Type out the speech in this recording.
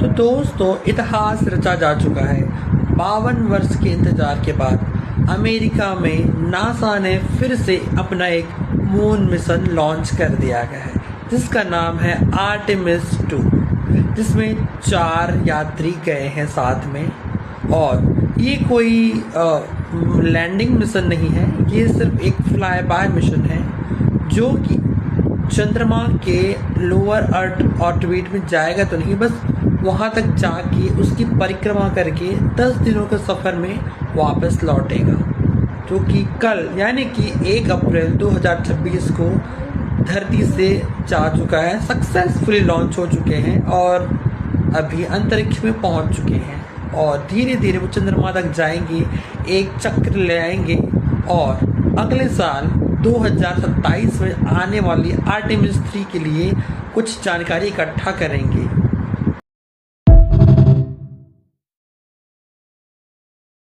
तो दोस्तों, इतिहास रचा जा चुका है। 52 वर्ष के इंतजार के बाद अमेरिका में नासा ने फिर से अपना एक मून मिशन लॉन्च कर दिया गया है, जिसका नाम है आर्टेमिस 2, जिसमें 4 यात्री गए हैं साथ में। और ये कोई लैंडिंग मिशन नहीं है, ये सिर्फ एक फ्लाई बाय मिशन है, जो कि चंद्रमा के लोअर अर्थ ऑर्बिट में जाएगा तो नहीं, बस वहाँ तक जाके उसकी परिक्रमा करके 10 दिनों के सफ़र में वापस लौटेगा, जो कि कल यानी कि 1 अप्रैल 2026 को धरती से जा चुका है, सक्सेसफुली लॉन्च हो चुके हैं और अभी अंतरिक्ष में पहुंच चुके हैं। और धीरे धीरे वो चंद्रमा तक जाएंगे, एक चक्र ले आएंगे और अगले साल 2027 में आने वाली आर्टेमिस 3 के लिए कुछ जानकारी इकट्ठा करेंगे।